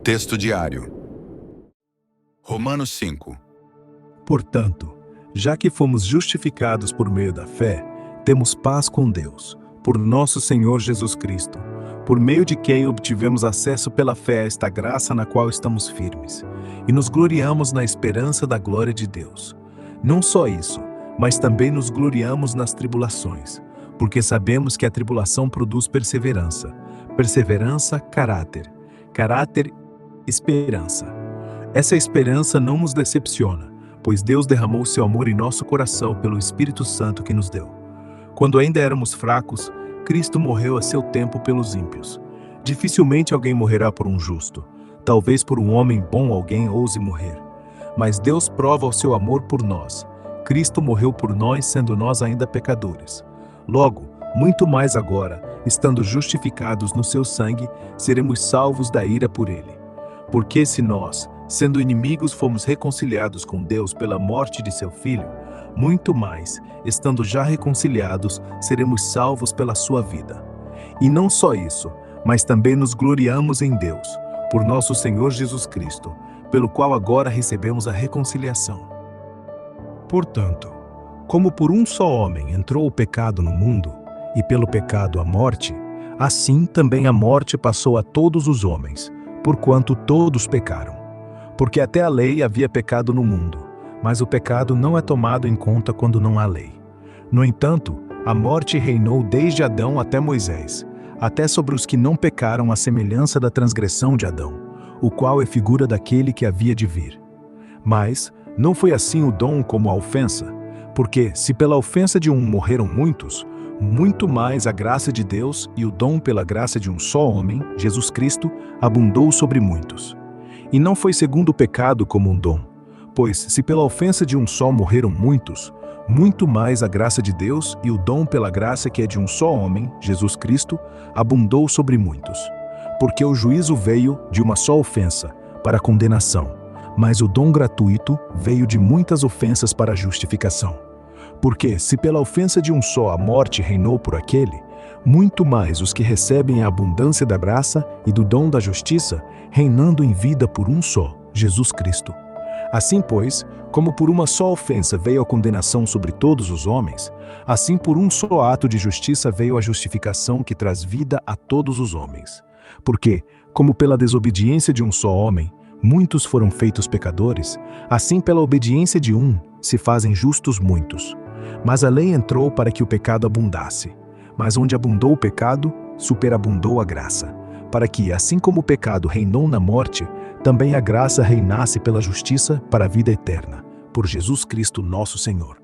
Texto diário. Romanos 5. Portanto, já que fomos justificados por meio da fé, temos paz com Deus, por nosso Senhor Jesus Cristo, por meio de quem obtivemos acesso pela fé a esta graça na qual estamos firmes, e nos gloriamos na esperança da glória de Deus. Não só isso, mas também nos gloriamos nas tribulações, porque sabemos que a tribulação produz perseverança, perseverança, caráter, caráter, esperança. Essa esperança não nos decepciona, pois Deus derramou seu amor em nosso coração pelo Espírito Santo que nos deu. Quando ainda éramos fracos, Cristo morreu a seu tempo pelos ímpios. Dificilmente alguém morrerá por um justo. Talvez por um homem bom alguém ouse morrer. Mas Deus prova o seu amor por nós. Cristo morreu por nós, sendo nós ainda pecadores. Logo, muito mais agora, estando justificados no seu sangue, seremos salvos da ira por ele. Porque se nós, sendo inimigos, fomos reconciliados com Deus pela morte de seu Filho, muito mais, estando já reconciliados, seremos salvos pela sua vida. E não só isso, mas também nos gloriamos em Deus, por nosso Senhor Jesus Cristo, pelo qual agora recebemos a reconciliação. Portanto, como por um só homem entrou o pecado no mundo, e pelo pecado a morte, assim também a morte passou a todos os homens, porquanto todos pecaram. Porque até a lei havia pecado no mundo, mas o pecado não é tomado em conta quando não há lei. No entanto, a morte reinou desde Adão até Moisés, até sobre os que não pecaram à semelhança da transgressão de Adão, o qual é figura daquele que havia de vir. Mas não foi assim o dom como a ofensa, porque se pela ofensa de um morreram muitos, muito mais a graça de Deus e o dom pela graça de um só homem, Jesus Cristo, abundou sobre muitos. E não foi segundo o pecado como um dom, pois se pela ofensa de um só morreram muitos, muito mais a graça de Deus e o dom pela graça que é de um só homem, Jesus Cristo, abundou sobre muitos. Porque o juízo veio de uma só ofensa, para a condenação, mas o dom gratuito veio de muitas ofensas para a justificação. Porque, se pela ofensa de um só a morte reinou por aquele, muito mais os que recebem a abundância da graça e do dom da justiça, reinando em vida por um só, Jesus Cristo. Assim, pois, como por uma só ofensa veio a condenação sobre todos os homens, assim por um só ato de justiça veio a justificação que traz vida a todos os homens. Porque, como pela desobediência de um só homem, muitos foram feitos pecadores, assim pela obediência de um, se fazem justos muitos. Mas a lei entrou para que o pecado abundasse. Mas onde abundou o pecado, superabundou a graça, para que, assim como o pecado reinou na morte, também a graça reinasse pela justiça para a vida eterna, por Jesus Cristo nosso Senhor.